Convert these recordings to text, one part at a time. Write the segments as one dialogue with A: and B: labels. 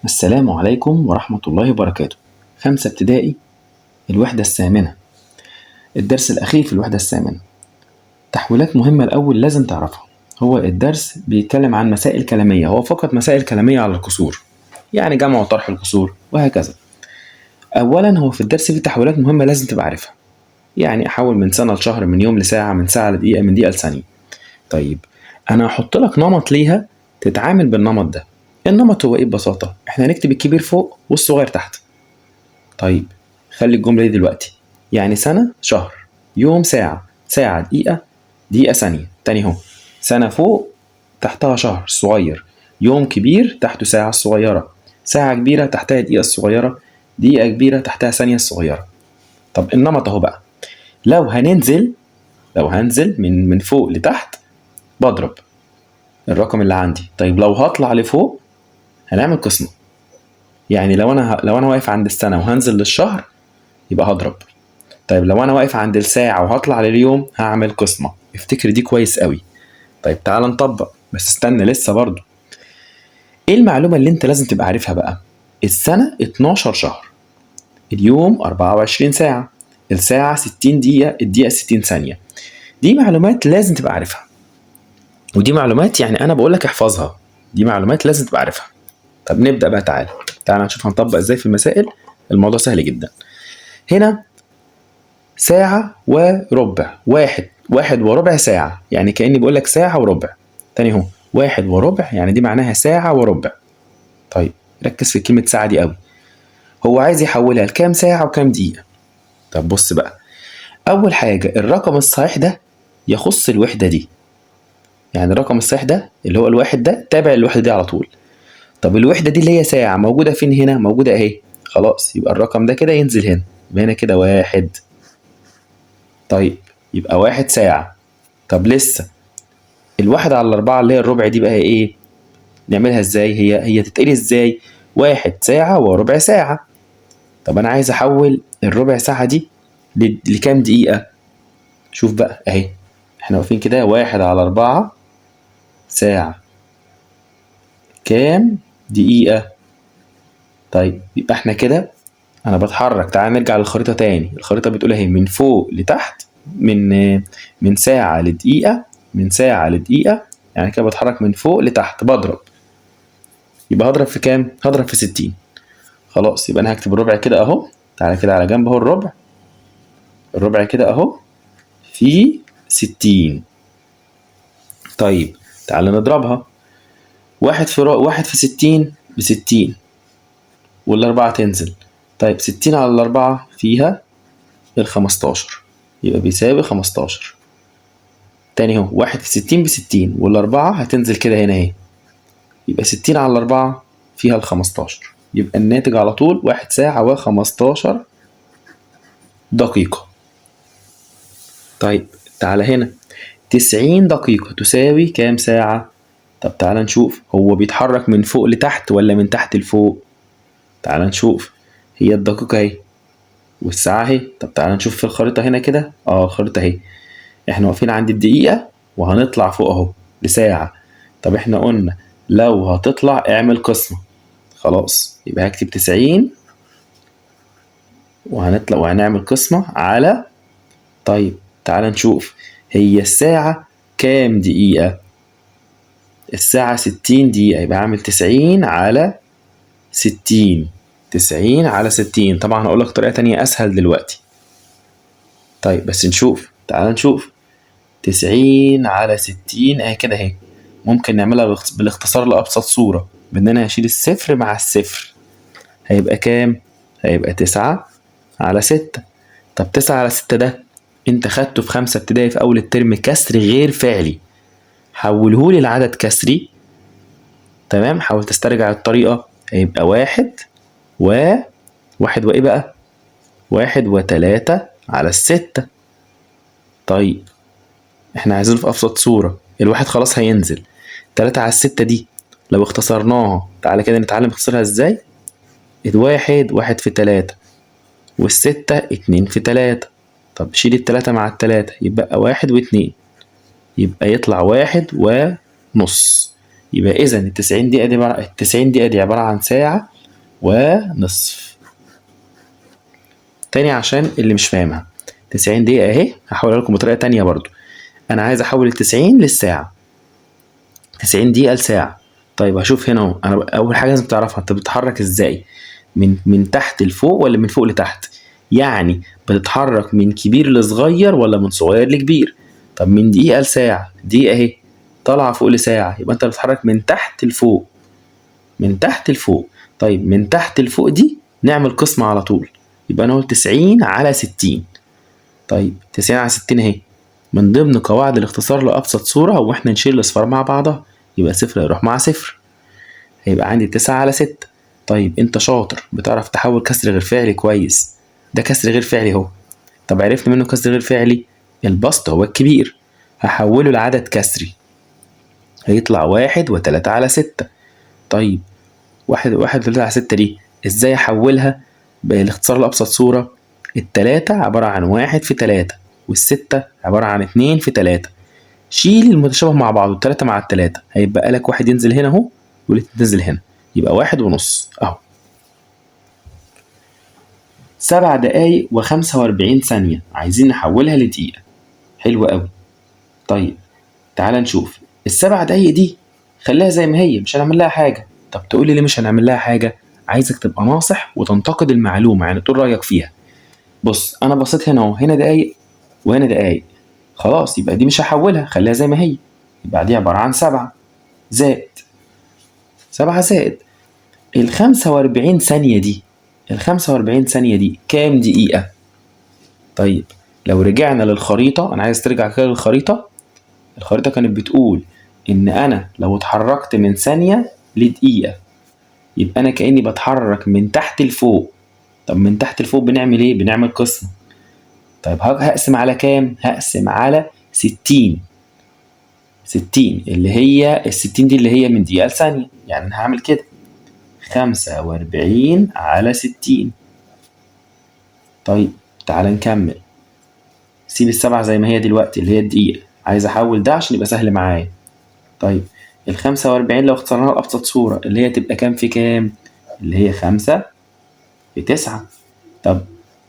A: السلام عليكم ورحمة الله وبركاته. 5 ابتدائي، الوحدة الثامنة، الدرس الأخير في الوحدة الثامنة. تحويلات مهمة الأول لازم تعرفها. هو الدرس بيتكلم عن مسائل كلامية، هو فقط مسائل كلامية على الكسور، يعني جمع وطرح الكسور وهكذا. أولا هو في الدرس فيه تحويلات مهمة لازم تبقى عارفها، يعني أحول من سنة لشهر، من يوم لساعة، من ساعة لدقيقة، من دقيقة لثانية. طيب أنا هحط لك نمط ليها تتعامل بالنمط ده. النمط هو إيه ببساطة؟ إحنا هنكتب الكبير فوق والصغير تحت. طيب خلي الجملة دي دلوقتي، يعني سنة شهر، يوم ساعة، ساعة دقيقة، دقيقة ثانية. تاني اهو، سنة فوق تحتها شهر صغير، يوم كبير تحته ساعة صغيرة، ساعة كبيرة تحتها دقيقة صغيرة، دقيقة كبيرة تحتها ثانية صغيرة. طب النمط اهو بقى، لو هنزل من فوق لتحت بضرب الرقم اللي عندي. طيب لو هطلع لفوق هنعمل قسمة، يعني لو انا واقف عند السنة وهنزل للشهر يبقى هضرب. طيب لو انا واقف عند الساعة وهطلع لليوم هعمل قسمة. افتكر دي كويس قوي. طيب تعال نطبق، بس استنى لسه برضو. ايه المعلومة اللي انت لازم تبقى عارفها بقى؟ السنة 12 شهر، اليوم 24 ساعة، الساعة 60 دقيقة، الدقيقة 60 ثانية. دي معلومات لازم تبقى عارفها، ودي معلومات يعني انا بقولك احفظها، دي معلومات لازم تبقى عارفها. طب نبدأ بقى، تعال نشوف هنطبق ازاي في المسائل. الموضوع سهل جدا. هنا ساعة وربع، واحد وربع ساعة، يعني كأني بقول لك ساعة وربع. تاني اهو، واحد وربع يعني دي معناها ساعة وربع. طيب ركز في كلمة ساعة دي قوي، هو عايز يحولها لكام ساعة وكام دقيقة. طب بص بقى، أول حاجة الرقم الصحيح ده يخص الوحدة دي، يعني الرقم الصحيح ده اللي هو الواحد ده تابع الوحدة دي على طول. طب الوحدة دي اللي هي ساعة موجودة فين؟ هنا موجودة اهي، خلاص يبقى الرقم ده كده ينزل هنا، يبقى هنا كده واحد. طيب يبقى واحد ساعة. طب لسه الواحد على الأربعة اللي هي الربع دي بقى ايه؟ نعملها ازاي؟ هي تتقري ازاي؟ واحد ساعة وربع ساعة. طب أنا عايز أحول الربع ساعة دي لكام دقيقة؟ شوف بقى أهي، احنا واقفين كده، واحد على أربعة ساعة، كام دقيقة؟ طيب يبقى احنا كده، أنا بتحرك. تعال نرجع للخريطة تاني، الخريطة بتقول اهي من فوق لتحت، من ساعة لدقيقة، من ساعة لدقيقة، يعني كده بتحرك من فوق لتحت بضرب. يبقى هضرب في كام؟ هضرب في 60. خلاص يبقى انا هكتب الربع كده اهو، تعالى كده على جنب اهو، الربع كده اهو في 60. طيب تعال نضربها، واحد في 60 ب60، والأربعة تنزل. طيب 60 على الأربعة فيها ال15، يبقى بيساوي 15. تاني اهو، واحد في 60 ب60، والأربعة هتنزل كده هنا اهي، يبقى 60 على الأربعة فيها ال15، يبقى الناتج على طول 1 ساعة و15 دقيقة. طيب تعالى هنا، 90 دقيقة تساوي كام ساعة؟ طب تعالى نشوف، هو بيتحرك من فوق لتحت ولا من تحت لفوق؟ تعالى نشوف، هي الدقيقة اهي والساعة اهي. طب تعالى نشوف في الخريطة هنا كده، الخريطة اهي، احنا واقفين عند الدقيقة وهنطلع فوق اهو لساعة. طب احنا قلنا لو هتطلع اعمل قسمة، خلاص يبقى هكتب 90 وهنطلع وهنعمل قسمة على. طيب تعالى نشوف، هي الساعة كام دقيقة؟ الساعة 60 دقيقة، يبقى عامل 90 على 60. 90 على 60، طبعا هقول لك طريقة تانية أسهل دلوقتي. طيب بس نشوف، تعال نشوف، 90 على 60 اهي كده اهي. ممكن نعملها بالاختصار لأبسط صورة، بإننا هشيل الصفر مع الصفر، هيبقى كام؟ هيبقى 9 على 6. طب 9 على 6 ده انت خدته في 5 ابتدائي في أول الترم كسر غير فعلي، حولهولي لعدد كسري. تمام، حاول تسترجع الطريقة. هيبقى واحد وإيه بقى؟ 1 و3 على 6. طيب احنا عايزينه في أبسط صورة، الواحد خلاص هينزل. 3 على 6 دي لو اختصرناها، تعالى كده نتعلم نختصرها ازاي. واحد في 3، والستة 2 في 3. طب شيل ال3 مع ال3 يبقى 1 و2، يبقى يطلع 1 ونص. يبقى إذا ال90 دقيقة دي عبارة عن ساعة ونصف. تاني عشان اللي مش فاهمها، 90 دقيقة اهي، هحولها لكم بطريقة تانية برضو. أنا عايز أحول ال90 للساعة، 90 دقيقة لساعة. طيب هشوف هنا اهو، أنا أول حاجة لازم تعرفها أنت بتتحرك إزاي، من تحت لفوق ولا من فوق لتحت؟ يعني بتتحرك من كبير لصغير ولا من صغير لكبير؟ طب من دقيقة لساعة، دقيقة اهي طالعة فوق لساعة، يبقى أنت بتتحرك من تحت لفوق، من تحت لفوق. طيب من تحت لفوق دي نعمل قسمة على طول، يبقى أنا قلت 90 على 60. طيب 90 على 60 اهي، من ضمن قواعد الاختصار لأبسط صورة هو احنا نشيل الأصفار مع بعضها، يبقى صفر يروح مع صفر، هيبقى عندي 9 على 6. طيب انت شاطر بتعرف تحول كسر غير فعلي كويس، ده كسر غير فعلي اهو. طب عرفنا منه كسر غير فعلي، البسط هو الكبير، هحوله لعدد كسري، هيطلع 1 و3 على 6. طيب 1 و3 على 6 دي ازاي احولها بالاختصار لأبسط صورة؟ ال3 عبارة عن 1 في 3، وال6 عبارة عن 2 في 3. شيل المتشابه مع بعض، ال3 مع ال3 هيبقى لك 1 ينزل هنا اهو، والاتنين تنزل هنا، يبقى 1.5 اهو. 7 دقايق و45 ثانية عايزين نحولها لدقيقة، حلو قوي. طيب تعال نشوف ال7 دقايق دي، خليها زي ما هي مش هنعمل لها حاجة. طب تقول لي ليه مش هنعمل لها حاجة؟ عايزك تبقى ناصح وتنتقد المعلومة، يعني تقول رأيك فيها. بص أنا بصيت هنا أهو، هنا دقايق وهنا دقايق، خلاص يبقى دي مش هحولها، خليها زي ما هي، يبقى دي عبارة عن 7 زائد 7 زائد ال45 ثانية دي، ال45 ثانية دي كام دقيقة؟ طيب لو رجعنا للخريطة، أنا عايز ترجع كده للخريطة. الخريطة كانت بتقول إن أنا لو اتحركت من ثانية لدقيقة، يبقى أنا كأني بتحرك من تحت لفوق. طب من تحت لفوق بنعمل إيه؟ بنعمل قسمة. طيب هقسم على كام؟ هقسم على 60. 60 اللي هي ال60 دي اللي هي من دقيقة لثانية، يعني أنا هعمل كده 45 على 60. طيب تعال نكمل، سيب ال7 زي ما هي دلوقتي اللي هي الدقيقة، عايز أحول ده عشان يبقى سهل معايا. طيب ال45 لو اختصرناها لأبسط صورة اللي هي تبقى كام في كام؟ اللي هي 5 في 9. طب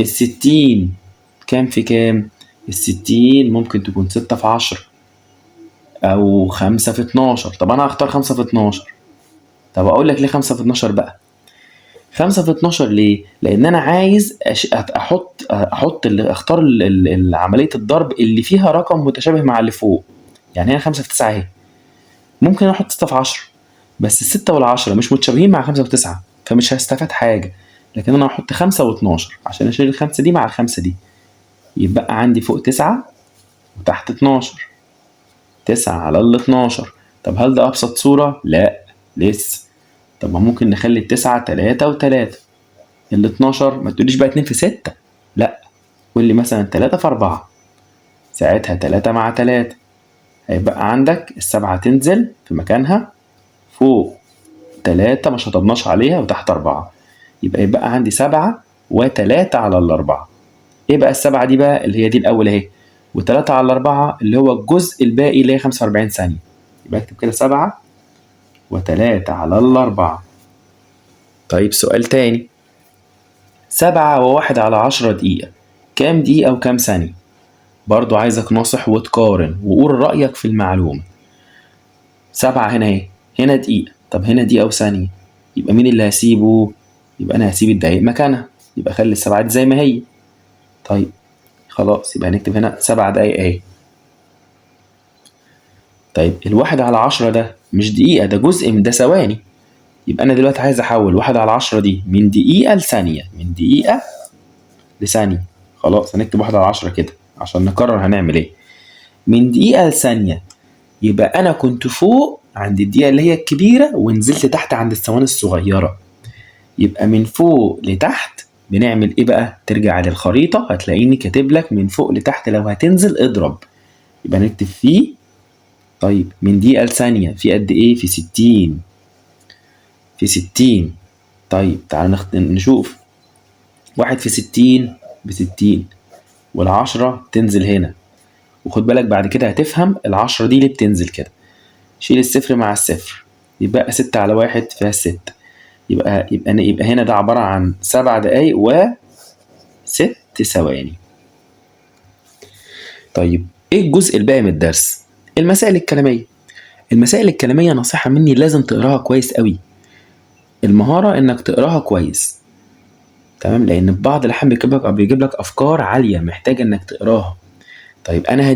A: ال60 كام في كام؟ ال60 ممكن تكون 6 في 10 أو 5 في 12. طب أنا هختار 5 في 12. طب أقول لك ليه 5 في 12 بقى؟ 5 في 12 ليه؟ لأن أنا عايز أحط اللي أختار عملية الضرب اللي فيها رقم متشابه مع اللي فوق. يعني هنا 5 في 9 أهي، ممكن أحط 6 في 10، بس ال6 وال10 مش متشابهين مع 5 في 9، فمش هستفاد حاجة. لكن أنا هحط 5 و12 عشان أشيل ال5 دي مع ال5 دي، يبقى عندي فوق 9 وتحت 12، 9 على ال12. طب هل ده أبسط صورة؟ لأ لسه. طب ما ممكن نخلي ال9 3 و3، ال12 ما تقوليش بقى 2 في 6، لأ قول لي مثلا 3 في 4، ساعتها 3 مع 3 هيبقى عندك ال7 تنزل في مكانها، فوق 3 ما شطبناش عليها، وتحت 4، يبقى عندي 7 و3 على ال4. ايه بقى ال7 دي بقى اللي هي دي الأول اهي، و3 على 4 اللي هو الجزء الباقي اللي هي 45 ثانية. يبقى اكتب كده 7 و3 على ال4. طيب سؤال تاني، 7 و1 على 10 دقيقة، كام دقيقة وكام ثانية؟ برضو عايزك ناصح وتقارن وقول رأيك في المعلومة. 7 هنا اهي، هنا دقيقة، طب هنا دقيقة وثانية، يبقى مين اللي هسيبه؟ يبقى أنا هسيب الدقايق مكانها، يبقى خلي ال7 دي زي ما هي. طيب خلاص يبقى هنكتب هنا 7 دقايق اهي. طيب ال1 على 10 ده مش دقيقة، ده جزء من ده ثواني، يبقى أنا دلوقتي عايز أحول 1 على 10 دي من دقيقة لثانية، من دقيقة لثانية. خلاص هنكتب 1 على 10 كده عشان نقرر هنعمل ايه. من دقيقة لثانية، يبقى أنا كنت فوق عند الدقيقة اللي هي الكبيرة ونزلت تحت عند الثواني الصغيرة، يبقى من فوق لتحت بنعمل ايه بقى؟ ترجع للخريطة هتلاقيني كاتب لك من فوق لتحت، لو هتنزل اضرب، يبقى نكتب فيه. طيب من دقيقة لثانية في قد ايه؟ في 60، في 60. طيب تعال نشوف، 1 في 60 ب60، وال10 تنزل هنا، وخد بالك بعد كده هتفهم ال10 دي ليه بتنزل كده. شيل الصفر مع الصفر، يبقى 6 على 1 فيها 6. يبقى هنا ده عبارة عن 7 دقايق و6 ثواني. طيب ايه الجزء الباقي من الدرس؟ المسائل الكلامية. المسائل الكلامية نصيحة مني لازم تقراها كويس قوي. المهارة انك تقراها كويس، تمام، لان في بعض الاحيان بيجيب لك افكار عالية محتاج انك تقراها. طيب انا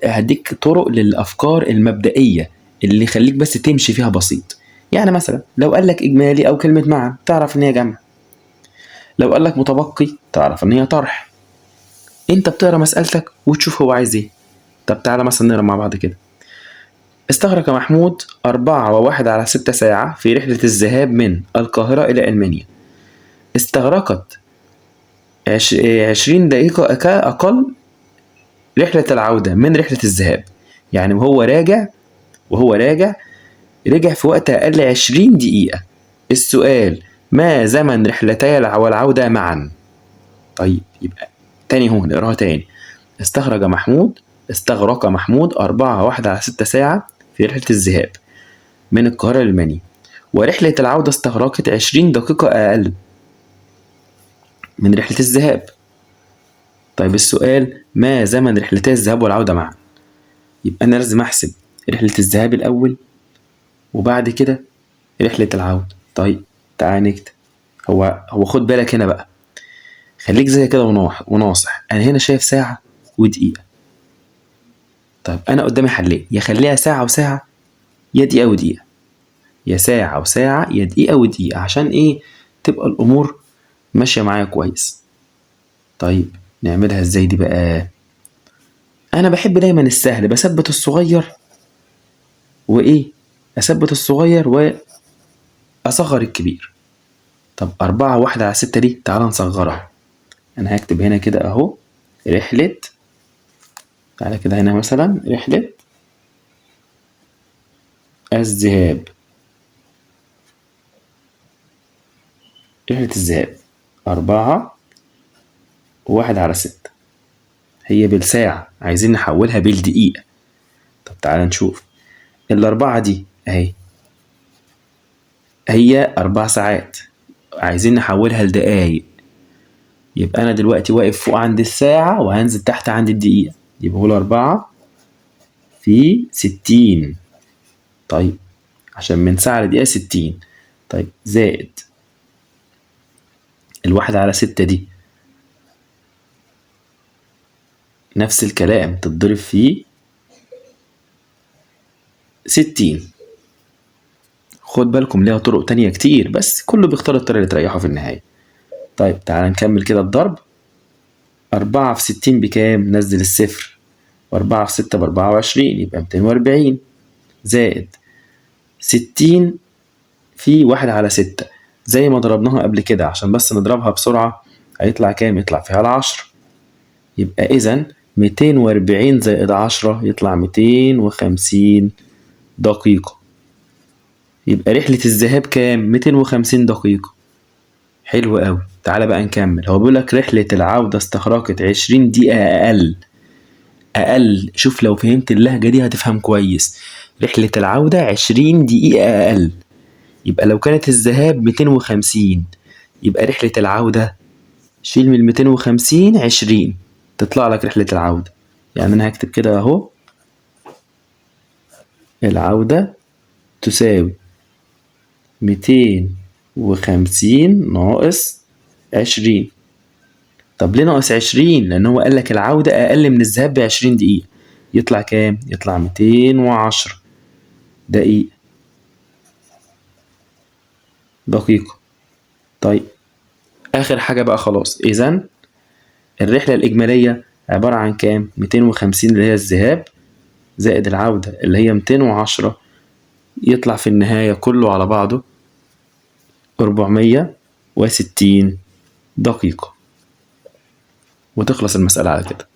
A: هديك طرق للافكار المبدئية اللي يخليك بس تمشي فيها بسيط. يعني مثلا لو قال لك اجمالي او كلمة معا تعرف ان هي جمع، لو قال لك متبقي تعرف ان هي طرح. انت بتقرا مسألتك وتشوف هو عايز ايه. طب تعالى مثلا نقرا مع بعض كده. استغرق محمود 4.1/6 ساعة في رحلة الذهاب من القاهرة إلى ألمانيا. استغرقت 20 دقيقة أقل رحلة العودة من رحلة الذهاب. يعني وهو راجع رجع في وقت أقل 20 دقيقة. السؤال: ما زمن رحلتي والعودة معا؟ طيب يبقى تاني هو نقراها تاني. استغرق محمود 4.1/6 ساعة في رحلة الذهاب من القاهرة لألمانيا، ورحلة العودة استغرقت 20 دقيقة أقل من رحلة الذهاب. طيب السؤال: ما زمن رحلتي الذهاب والعودة معا؟ يبقى أنا لازم أحسب رحلة الذهاب الأول وبعد كده رحلة العودة. طيب تعال نكتب. هو خد بالك هنا بقى، خليك زي كده وناصح. أنا هنا شايف ساعة ودقيقة. طيب أنا قدامي حلين، يا خليها ساعة وساعة يا دقيقة ودقيقة، يا ساعة وساعة يا دقيقة ودقيقة، عشان إيه؟ تبقى الأمور ماشية معايا كويس. طيب نعملها إزاي دي بقى؟ أنا بحب دايما السهل، بثبت الصغير أثبت الصغير وأصغر الكبير. طب 4.1/6 دي تعال نصغرها. أنا هكتب هنا كده أهو رحلة، تعالى كده هنا مثلا رحلة الذهاب، رحلة الذهاب 4.1/6. هي بالساعة، عايزين نحولها بالدقيقة. طب تعالى نشوف. الأربعة دي أهي هي 4 ساعات، عايزين نحولها لدقايق. يبقى أنا دلوقتي واقف فوق عند الساعة وهنزل تحت عند الدقيقة، يبقى هو 4 في 60. طيب عشان من ساعة لدقيقة 60. طيب زائد 1/6 دي نفس الكلام تتضرب في 60. خد بالكم ليها طرق تانية كتير، بس كله بيختار الطريقة اللي تريحه في النهاية. طيب تعال نكمل كده الضرب. 4 في 60 بكام؟ نزل الصفر، و4 في 6 ب24 يبقى 240، زائد 60 في 1/6 زي ما ضربناها قبل كده، عشان بس نضربها بسرعة. هيطلع كام؟ يطلع فيها 10. يبقى إذن 240 زائد 10 يطلع 250 دقيقة. يبقى رحلة الذهاب كام؟ 250 دقيقة. حلو قوي. تعالى بقى نكمل. هو بيقول لك رحلة العودة استغرقت 20 دقيقة أقل. شوف لو فهمت اللهجة دي هتفهم كويس. رحلة العودة 20 دقيقة أقل. يبقى لو كانت الذهاب 250، يبقى رحلة العودة شيل من 250 20 تطلع لك رحلة العودة. يعني أنا هكتب كده أهو، العودة تساوي 250 ناقص 20. طب ليه ناقص 20؟ لأن هو قال لك العودة أقل من الذهاب ب20 دقيقة. يطلع كام؟ يطلع 210 دقيقة. طيب آخر حاجة بقى خلاص. إذن الرحلة الإجمالية عبارة عن كام؟ 250 اللي هي الذهاب زائد العودة اللي هي 210، يطلع في النهاية كله على بعضه 460 دقيقة، وتخلص المسألة على كده.